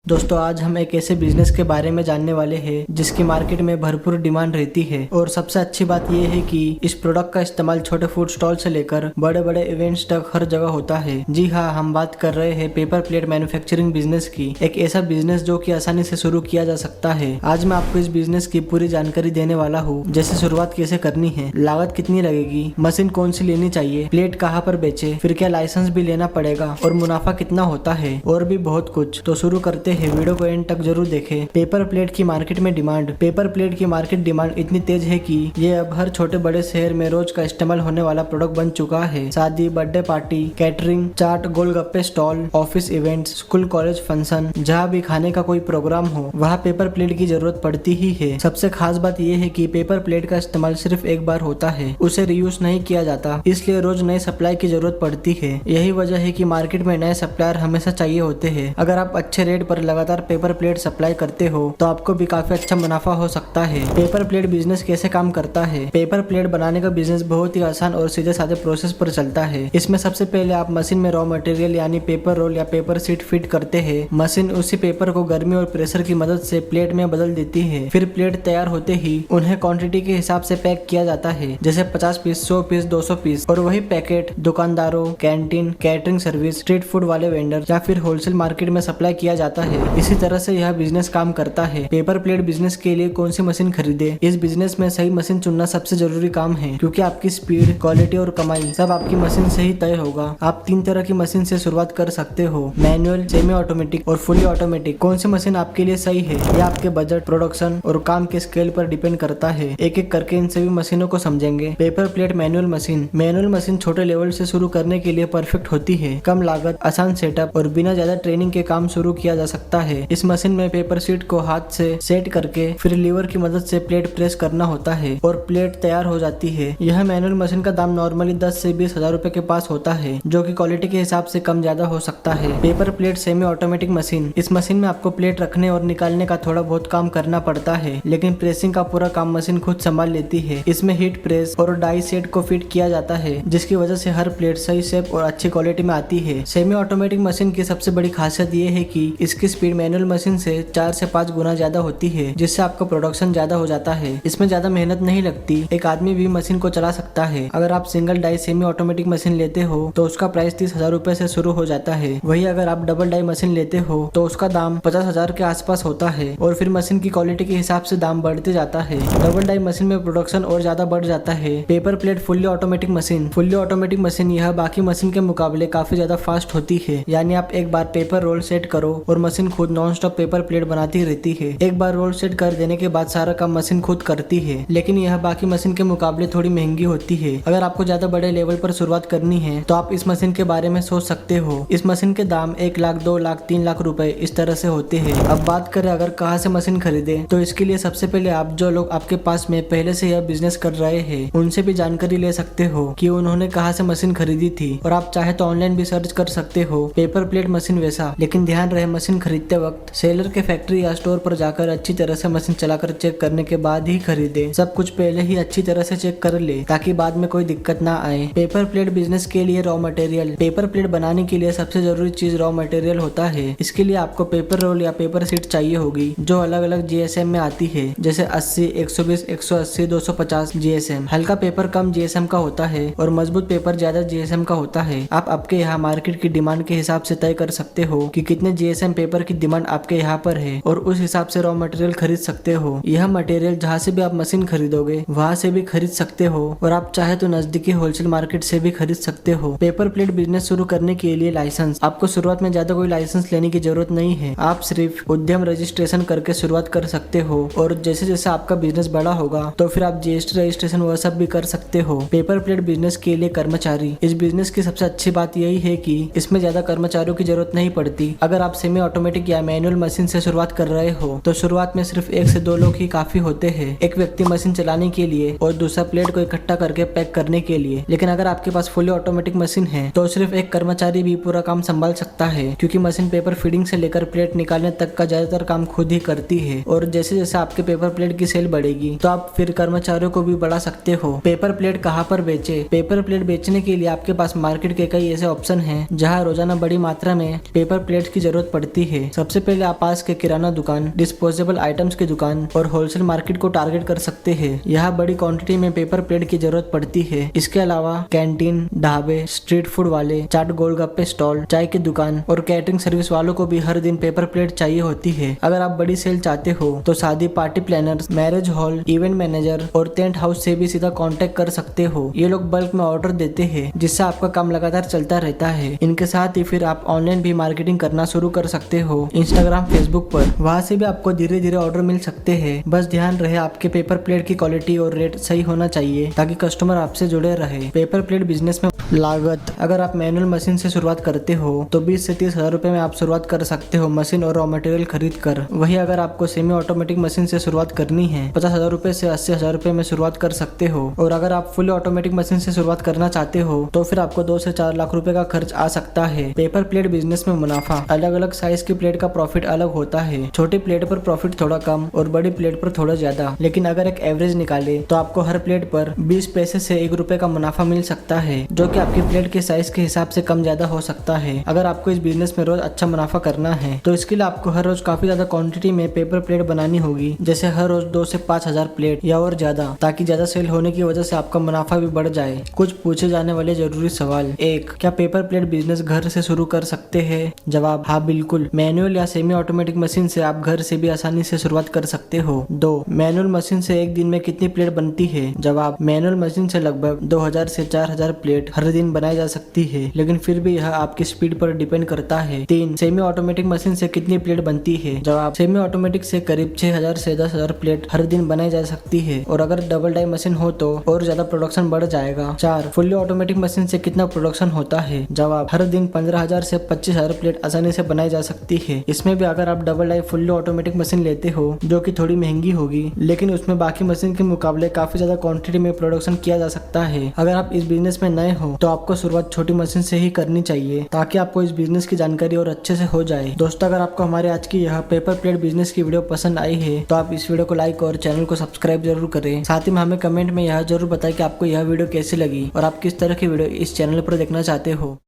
दोस्तों आज हम एक ऐसे बिजनेस के बारे में जानने वाले हैं जिसकी मार्केट में भरपूर डिमांड रहती है और सबसे अच्छी बात यह है कि इस प्रोडक्ट का इस्तेमाल छोटे फूड स्टॉल से लेकर बड़े बड़े इवेंट्स तक हर जगह होता है। जी हाँ, हम बात कर रहे हैं पेपर प्लेट मैन्युफैक्चरिंग बिजनेस की। एक ऐसा बिजनेस जो कि आसानी से शुरू किया जा सकता है। आज मैं आपको इस बिजनेस की पूरी जानकारी देने वाला हूँ, जैसे शुरुआत कैसे करनी है, लागत कितनी लगेगी, मशीन कौन सी लेनी चाहिए, प्लेट कहाँ पर बेचे, फिर क्या लाइसेंस भी लेना पड़ेगा और मुनाफा कितना होता है और भी बहुत कुछ। तो शुरू करते हैं, वीडियो को एंड तक जरूर देखें। पेपर प्लेट की मार्केट में डिमांड। पेपर प्लेट की मार्केट डिमांड इतनी तेज है कि ये अब हर छोटे बड़े शहर में रोज का इस्तेमाल होने वाला प्रोडक्ट बन चुका है। शादी, birthday party, catering, chaat, golgappe stall, office events, school college function, जहाँ भी खाने का कोई प्रोग्राम हो वहाँ पेपर प्लेट की जरूरत पड़ती ही है। सबसे खास बात यह है कि पेपर प्लेट का इस्तेमाल सिर्फ एक बार होता है, उसे रीयूज नहीं किया जाता, इसलिए रोज नए सप्लाई की जरूरत पड़ती है। यही वजह है कि मार्केट में नए सप्लायर हमेशा चाहिए होते हैं। अगर आप अच्छे रेट पर लगातार पेपर प्लेट सप्लाई करते हो तो आपको भी काफी अच्छा मुनाफा हो सकता है। पेपर प्लेट बिजनेस कैसे काम करता है? पेपर प्लेट बनाने का बिजनेस बहुत ही आसान और सीधे साधे प्रोसेस पर चलता है। इसमें सबसे पहले आप मशीन में रॉ मटेरियल यानी पेपर रोल या पेपर शीट फिट करते हैं। मशीन उसी पेपर को गर्मी और प्रेशर की मदद से प्लेट में बदल देती है। फिर प्लेट तैयार होते ही उन्हें क्वांटिटी के हिसाब से पैक किया जाता है, जैसे 50 पीस, 100 पीस, 200 पीस, और वही पैकेट दुकानदारों, canteen, catering service, street food वाले वेंडर या फिर होलसेल मार्केट में सप्लाई किया जाता है। इसी तरह से यह बिजनेस काम करता है। पेपर प्लेट बिजनेस के लिए कौन सी मशीन खरीदे? इस बिजनेस में सही मशीन चुनना सबसे जरूरी काम है, क्योंकि आपकी स्पीड, क्वालिटी और कमाई सब आपकी मशीन से ही तय होगा। आप 3 तरह की मशीन से शुरुआत कर सकते हो, मैनुअल, सेमी ऑटोमेटिक और फुली ऑटोमेटिक। कौन सी मशीन आपके लिए सही है यह आपके बजट, प्रोडक्शन और काम के स्केल पर डिपेंड करता है। एक एक करके इन सभी मशीनों को समझेंगे। Paper plate manual machine. Manual machine छोटे लेवल से शुरू करने के लिए परफेक्ट होती है। कम लागत, आसान सेटअप और बिना ज्यादा ट्रेनिंग के काम शुरू किया जा सकता है। इस मशीन में पेपर शीट को हाथ से सेट करके फिर लीवर की मदद से प्लेट प्रेस करना होता है और प्लेट तैयार हो जाती है। यह मैनुअल मशीन का दाम नॉर्मली 10 से 20 हजार रुपए के पास होता है, जो कि क्वालिटी के हिसाब से कम ज्यादा हो सकता है। Paper plate semi automatic machine. इस मशीन में आपको प्लेट रखने और निकालने का थोड़ा बहुत काम करना पड़ता है, लेकिन प्रेसिंग का पूरा काम मशीन खुद संभाल लेती है। इसमें हीट प्रेस और डाई सेट को फिट किया जाता है, जिसकी वजह से हर प्लेट सही शेप और अच्छी क्वालिटी में आती है। सेमी ऑटोमेटिक मशीन की सबसे बड़ी खासियत ये है कि इसकी स्पीड मैनुअल मशीन से 4 से 5 गुना ज्यादा होती है, जिससे आपका प्रोडक्शन ज्यादा हो जाता है। इसमें ज्यादा मेहनत नहीं लगती, एक आदमी भी मशीन को चला सकता है। अगर आप single die semi automatic machine लेते हो तो उसका प्राइस 30 हजार रुपए से शुरू हो जाता है। वही अगर आप डबल डाई मशीन लेते हो तो उसका दाम 50 हजार के आसपास होता है और फिर मशीन की क्वालिटी के हिसाब से दाम बढ़ते जाता है। डबल डाई मशीन में प्रोडक्शन और ज्यादा बढ़ जाता है। Paper plate fully automatic machine. Fully automatic machine यह बाकी मशीन के मुकाबले काफी ज्यादा फास्ट होती है, यानी आप एक बार पेपर रोल सेट करो और मशीन खुद नॉन स्टॉप पेपर प्लेट बनाती रहती है। एक बार रोल सेट कर देने के बाद सारा काम मशीन खुद करती है, लेकिन यह बाकी मशीन के मुकाबले थोड़ी महंगी होती है। अगर आपको ज्यादा बड़े लेवल पर शुरुआत करनी है तो आप इस मशीन के बारे में सोच सकते हो। इस मशीन के दाम 1 लाख, 2 लाख, 3 लाख रुपए इस तरह से होते हैं। अब बात करें अगर कहाँ से मशीन खरीदे, तो इसके लिए सबसे पहले आप जो लोग आपके पास में पहले से यह बिजनेस कर रहे हैं उनसे भी जानकारी ले सकते हो कि उन्होंने कहाँ से मशीन खरीदी थी, और आप चाहे तो ऑनलाइन भी सर्च कर सकते हो पेपर प्लेट मशीन वैसा। लेकिन ध्यान रहे, मशीन खरीदते वक्त सेलर के फैक्ट्री या स्टोर पर जाकर अच्छी तरह से मशीन चलाकर चेक करने के बाद ही खरीदे। सब कुछ पहले ही अच्छी तरह से चेक कर ले ताकि बाद में कोई दिक्कत ना आए। पेपर प्लेट बिजनेस के लिए रॉ मटेरियल। पेपर प्लेट बनाने के लिए सबसे जरूरी चीज रॉ मटेरियल होता है। इसके लिए आपको पेपर रोल या पेपर शीट चाहिए होगी, जो अलग अलग जीएसएम में आती है, जैसे 80, 120, 180, 250 जीएसएम। हल्का पेपर कम जीएसएम का होता है और मजबूत पेपर ज्यादा जीएसएम का होता है। आप आपके यहाँ मार्केट की डिमांड के हिसाब से तय कर सकते हो कि कितने जीएसएम पेपर की डिमांड आपके यहाँ पर है और उस हिसाब से रॉ मटेरियल खरीद सकते हो। यह मटेरियल जहाँ से भी आप मशीन खरीदोगे वहाँ से भी खरीद सकते हो, और आप चाहे तो नजदीकी होलसेल मार्केट से भी खरीद सकते हो। पेपर प्लेट बिजनेस शुरू करने के लिए लाइसेंस। आपको शुरुआत में ज्यादा कोई लाइसेंस लेने की जरूरत नहीं है। आप सिर्फ उद्यम रजिस्ट्रेशन करके शुरुआत कर सकते हो, और जैसे जैसे आपका बिजनेस बड़ा होगा तो फिर आप जीएसटी रजिस्ट्रेशन वह सब भी कर सकते हो। पेपर प्लेट बिजनेस के लिए कर्मचारी। इस बिजनेस की सबसे अच्छी बात यही है कि इसमें ज्यादा कर्मचारियों की जरूरत नहीं पड़ती। अगर आप सेमी ऑटोमेटिक या मैनुअल मशीन से शुरुआत कर रहे हो तो शुरुआत में सिर्फ 1 से 2 लोग ही काफी होते हैं, एक व्यक्ति मशीन चलाने के लिए और दूसरा प्लेट को इकट्ठा करके पैक करने के लिए। लेकिन अगर आपके पास फुली ऑटोमेटिक मशीन है तो सिर्फ एक कर्मचारी भी पूरा काम संभाल सकता है, क्योंकि मशीन पेपर फीडिंग से लेकर प्लेट निकालने तक का ज्यादातर काम खुद ही करती है। और जैसे जैसे आपके पेपर प्लेट की सेल बढ़ेगी तो आप फिर कर्मचारियों को भी बढ़ा सकते हो। पेपर प्लेट कहाँ पर बेचे? पेपर प्लेट बेचने के लिए आपके पास मार्केट के कई ऐसे ऑप्शन हैं जहाँ रोजाना बड़ी मात्रा में पेपर प्लेट की जरूरत पड़ती है। हैं। सबसे पहले आप पास के किराना दुकान, डिस्पोजेबल आइटम्स की दुकान और होलसेल मार्केट को टारगेट कर सकते हैं। यहाँ बड़ी क्वांटिटी में पेपर प्लेट की जरूरत पड़ती है। इसके अलावा कैंटीन, ढाबे, स्ट्रीट फूड वाले, चाट गोलगप्पे स्टॉल, चाय की दुकान और कैटरिंग सर्विस वालों को भी हर दिन पेपर प्लेट चाहिए होती है। अगर आप बड़ी सेल चाहते हो तो शादी, party planners, marriage hall, event manager और टेंट हाउस से भी सीधा कांटेक्ट कर सकते हो। ये लोग बल्क में ऑर्डर देते हैं, जिससे आपका काम लगातार चलता रहता है। इनके साथ ही फिर आप ऑनलाइन भी मार्केटिंग करना शुरू कर सकते हो, इंस्टाग्राम, फेसबुक पर। वहाँ से भी आपको धीरे धीरे ऑर्डर मिल सकते हैं। बस ध्यान रहे आपके पेपर प्लेट की क्वालिटी और रेट सही होना चाहिए ताकि कस्टमर आपसे जुड़े रहे। पेपर प्लेट बिजनेस में लागत, अगर आप मैनुअल मशीन से शुरुआत करते हो तो 20 से 30 हजार रुपए में आप शुरुआत कर सकते हो मशीन और रॉ मटेरियल खरीद कर। वही अगर आपको सेमी ऑटोमेटिक मशीन से शुरुआत करनी है 50,000 रुपए से 80,000 रुपए में शुरुआत कर सकते हो। और अगर आप फुल ऑटोमेटिक मशीन से शुरुआत करना चाहते हो तो फिर आपको 2 से 4 लाख रुपए का खर्च आ सकता है। पेपर प्लेट बिजनेस में मुनाफा, अलग अलग साइज की प्लेट का प्रॉफिट अलग होता है। छोटी प्लेट पर प्रॉफिट थोड़ा कम और बड़ी प्लेट पर थोड़ा ज्यादा, लेकिन अगर एक एवरेज निकाले तो आपको हर प्लेट पर 20 पैसे से 1 रुपए का मुनाफा मिल सकता है, जो कि आपकी प्लेट के साइज के हिसाब से कम ज्यादा हो सकता है। अगर आपको इस बिजनेस में रोज अच्छा मुनाफा करना है तो इसके लिए आपको हर रोज काफी ज्यादा क्वांटिटी में पेपर प्लेट बनानी होगी, जैसे हर रोज 2 से 5,000 प्लेट या और ज्यादा, ताकि ज्यादा सेल होने की वजह से आपका मुनाफा भी बढ़ जाए। कुछ पूछे जाने वाले जरूरी सवाल। 1. क्या पेपर प्लेट बिजनेस घर से शुरू कर सकते हैं? जवाब, हाँ बिल्कुल। मैनुअल या सेमी ऑटोमेटिक मशीन से आप घर से भी आसानी से शुरुआत कर सकते हो। 2. मैनुअल मशीन से एक दिन में कितनी प्लेट बनती है? जवाब, मैनुअल मशीन से लगभग 2000 से 4000 प्लेट हर दिन बनाई जा सकती है, लेकिन फिर भी यह आपकी स्पीड पर डिपेंड करता है। 3. सेमी ऑटोमेटिक मशीन से कितनी प्लेट बनती है? जवाब, सेमी ऑटोमेटिक से करीब 6000 से 10,000 प्लेट हर दिन बनाई जा सकती है, और अगर डबल डाई मशीन हो तो और ज्यादा प्रोडक्शन बढ़ जाएगा। 4. फुल्ली ऑटोमेटिक मशीन से कितना प्रोडक्शन होता है? जवाब, हर दिन 15,000 से 25,000 प्लेट आसानी से बनाई जा सकती है। इसमें भी अगर आप double die fully automatic machine लेते हो, जो कि थोड़ी महंगी होगी, लेकिन उसमें बाकी मशीन के मुकाबले काफी ज्यादा क्वांटिटी में प्रोडक्शन किया जा सकता है। अगर आप इस बिजनेस में नए हो तो आपको शुरुआत छोटी मशीन से ही करनी चाहिए, ताकि आपको इस बिजनेस की जानकारी और अच्छे से हो जाए। दोस्तों, अगर आपको हमारे आज की यह पेपर प्लेट बिजनेस की वीडियो पसंद आई है तो आप इस वीडियो को लाइक और चैनल को सब्सक्राइब जरूर करें। साथ ही में हमें कमेंट में यह जरूर बताएं कि आपको यह वीडियो कैसी लगी और आप किस तरह की वीडियो इस चैनल पर देखना चाहते हो।